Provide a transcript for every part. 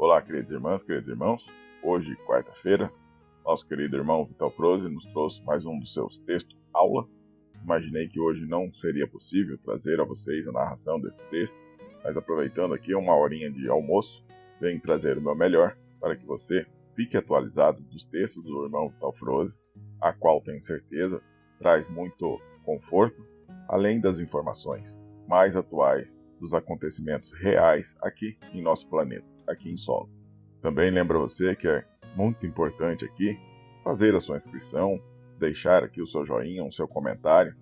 Olá, queridas irmãs, queridos irmãos. Hoje, quarta-feira, nosso querido irmão Vital Froze nos trouxe mais um dos seus textos aula. Imaginei que hoje não seria possível trazer a vocês a narração desse texto, mas aproveitando aqui uma horinha de almoço, venho trazer o meu melhor para que você fique atualizado dos textos do irmão Vital Froze, a qual tenho certeza traz muito conforto, além das informações mais atuais dos acontecimentos reais aqui em nosso planeta, aqui em Solo. Também lembro você que é muito importante aqui fazer a sua inscrição, deixar aqui o seu joinha, o seu comentário,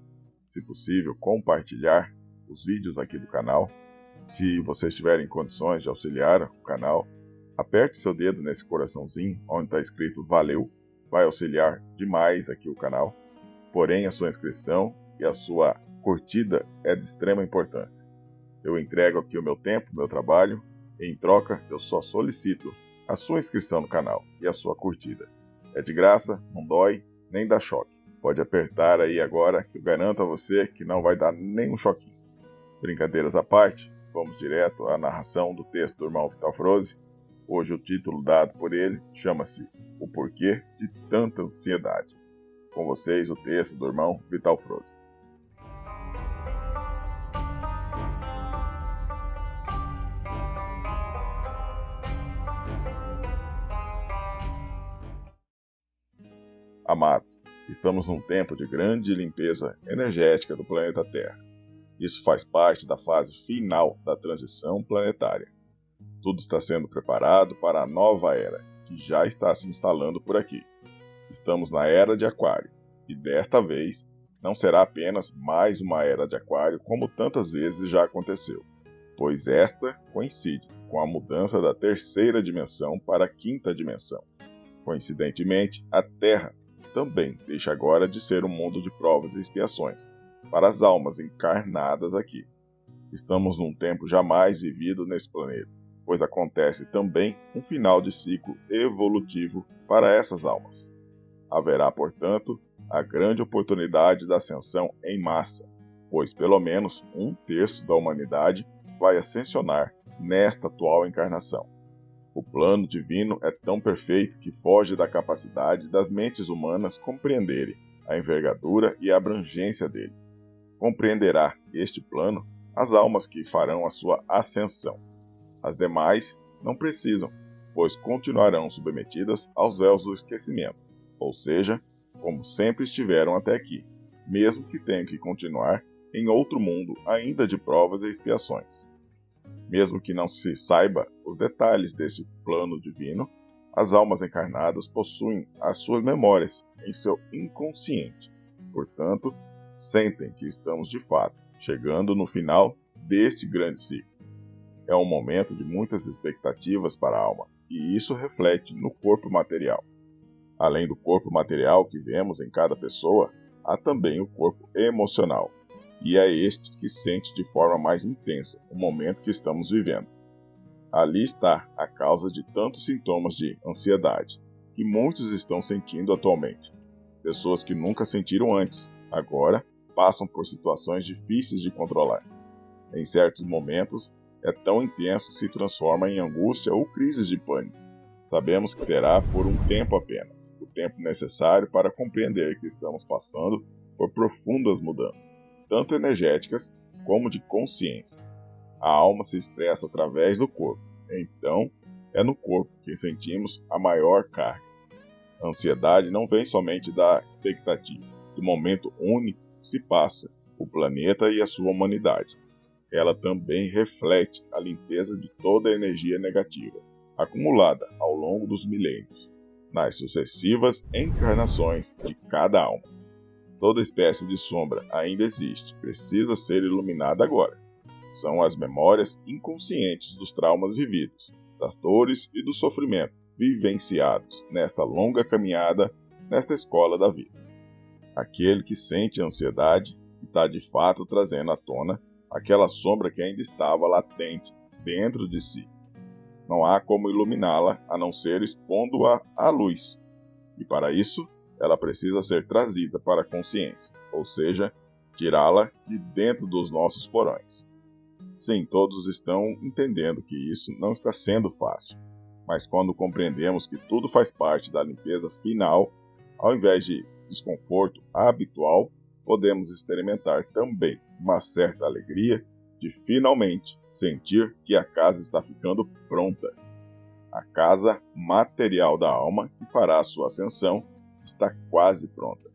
se possível compartilhar os vídeos aqui do canal. Se vocês tiverem condições de auxiliar o canal, aperte seu dedo nesse coraçãozinho onde está escrito valeu, vai auxiliar demais aqui o canal. Porém, a sua inscrição e a sua curtida é de extrema importância. Eu entrego aqui o meu tempo, o meu trabalho, e em troca eu só solicito a sua inscrição no canal e a sua curtida. É de graça, não dói, nem dá choque. Pode apertar aí agora que eu garanto a você que não vai dar nenhum choquinho. Brincadeiras à parte, vamos direto à narração do texto do irmão Vital Froze. Hoje o título dado por ele chama-se O Porquê de Tanta Ansiedade. Com vocês o texto do irmão Vital Froze. Amados, estamos num tempo de grande limpeza energética do planeta Terra. Isso faz parte da fase final da transição planetária. Tudo está sendo preparado para a nova era, que já está se instalando por aqui. Estamos na Era de Aquário, e desta vez não será apenas mais uma Era de Aquário como tantas vezes já aconteceu, pois esta coincide com a mudança da terceira dimensão para a quinta dimensão. Coincidentemente, a Terra também deixa agora de ser um mundo de provas e expiações para as almas encarnadas aqui. Estamos num tempo jamais vivido nesse planeta, pois acontece também um final de ciclo evolutivo para essas almas. Haverá, portanto, a grande oportunidade da ascensão em massa, pois pelo menos 1/3 da humanidade vai ascensionar nesta atual encarnação. O plano divino é tão perfeito que foge da capacidade das mentes humanas compreenderem a envergadura e a abrangência dele. Compreenderá este plano as almas que farão a sua ascensão. As demais não precisam, pois continuarão submetidas aos véus do esquecimento, ou seja, como sempre estiveram até aqui, mesmo que tenham que continuar em outro mundo ainda de provas e expiações. Mesmo que não se saiba os detalhes deste plano divino, as almas encarnadas possuem as suas memórias em seu inconsciente. Portanto, sentem que estamos de fato chegando no final deste grande ciclo. É um momento de muitas expectativas para a alma, e isso reflete no corpo material. Além do corpo material que vemos em cada pessoa, há também o corpo emocional. E é este que sente de forma mais intensa o momento que estamos vivendo. Ali está a causa de tantos sintomas de ansiedade, que muitos estão sentindo atualmente. Pessoas que nunca sentiram antes, agora passam por situações difíceis de controlar. Em certos momentos, é tão intenso que se transforma em angústia ou crises de pânico. Sabemos que será por um tempo apenas, o tempo necessário para compreender que estamos passando por profundas mudanças, tanto energéticas como de consciência. A alma se expressa através do corpo, então é no corpo que sentimos a maior carga. A ansiedade não vem somente da expectativa, do momento único que se passa, o planeta e a sua humanidade. Ela também reflete a limpeza de toda a energia negativa, acumulada ao longo dos milênios, nas sucessivas encarnações de cada alma. Toda espécie de sombra ainda existe, precisa ser iluminada agora. São as memórias inconscientes dos traumas vividos, das dores e do sofrimento vivenciados nesta longa caminhada, nesta escola da vida. Aquele que sente ansiedade está de fato trazendo à tona aquela sombra que ainda estava latente dentro de si. Não há como iluminá-la a não ser expondo-a à luz. E para isso, ela precisa ser trazida para a consciência, ou seja, tirá-la de dentro dos nossos porões. Sim, todos estão entendendo que isso não está sendo fácil. Mas quando compreendemos que tudo faz parte da limpeza final, ao invés de desconforto habitual, podemos experimentar também uma certa alegria de finalmente sentir que a casa está ficando pronta. A casa material da alma, que fará a sua ascensão, está quase pronta.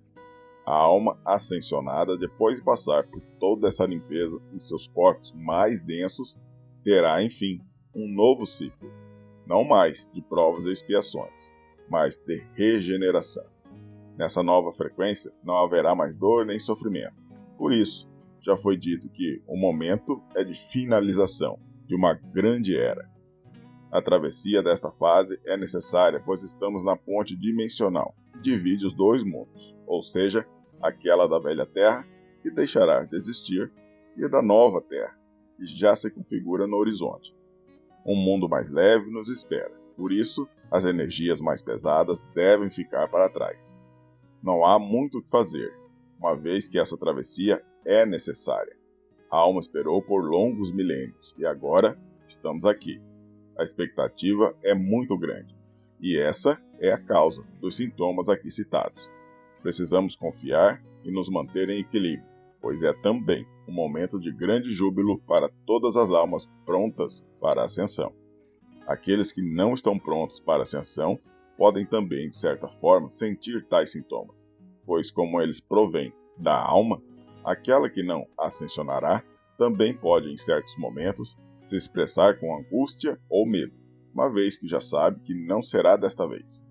A alma ascensionada, depois de passar por toda essa limpeza em seus corpos mais densos, terá, enfim, um novo ciclo, não mais de provas e expiações, mas de regeneração. Nessa nova frequência não haverá mais dor nem sofrimento. Por isso, já foi dito que o momento é de finalização de uma grande era. A travessia desta fase é necessária, pois estamos na ponte dimensional que divide os dois mundos, ou seja, aquela da velha Terra, que deixará de existir, e da nova Terra, que já se configura no horizonte. Um mundo mais leve nos espera, por isso, as energias mais pesadas devem ficar para trás. Não há muito o que fazer, uma vez que essa travessia é necessária. A alma esperou por longos milênios, e agora estamos aqui. A expectativa é muito grande, e essa é a causa dos sintomas aqui citados. Precisamos confiar e nos manter em equilíbrio, pois é também um momento de grande júbilo para todas as almas prontas para a ascensão. Aqueles que não estão prontos para a ascensão podem também, de certa forma, sentir tais sintomas, pois como eles provêm da alma, aquela que não ascensionará também pode, em certos momentos, se expressar com angústia ou medo, uma vez que já sabe que não será desta vez.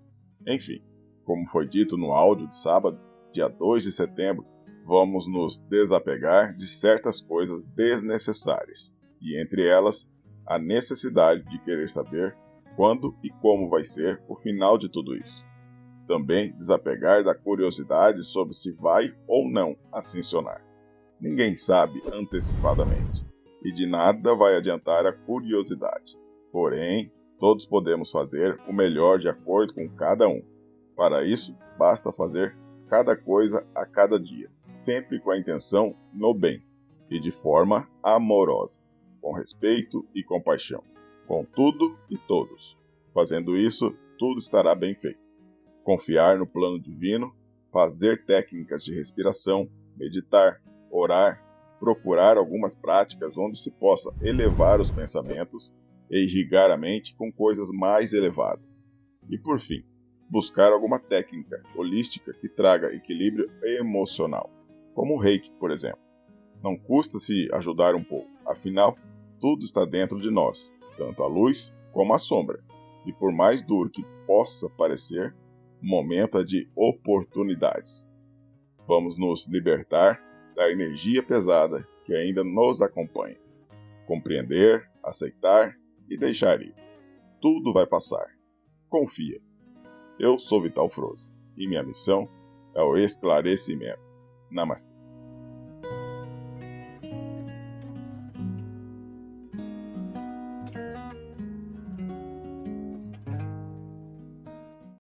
Enfim, como foi dito no áudio de sábado, dia 2 de setembro, vamos nos desapegar de certas coisas desnecessárias, e entre elas, a necessidade de querer saber quando e como vai ser o final de tudo isso. Também desapegar da curiosidade sobre se vai ou não ascensionar. Ninguém sabe antecipadamente, e de nada vai adiantar a curiosidade. Porém, todos podemos fazer o melhor de acordo com cada um. Para isso, basta fazer cada coisa a cada dia, sempre com a intenção no bem e de forma amorosa, com respeito e compaixão, com tudo e todos. Fazendo isso, tudo estará bem feito. Confiar no plano divino, fazer técnicas de respiração, meditar, orar, procurar algumas práticas onde se possa elevar os pensamentos e irrigar a mente com coisas mais elevadas. E por fim, buscar alguma técnica holística que traga equilíbrio emocional, como o Reiki, por exemplo. Não custa se ajudar um pouco, afinal, tudo está dentro de nós, tanto a luz como a sombra. E por mais duro que possa parecer, o momento é de oportunidades. Vamos nos libertar da energia pesada que ainda nos acompanha. Compreender, aceitar e deixar ir. Tudo vai passar. Confia. Eu sou Vital Froso e minha missão é o esclarecimento. Namastê.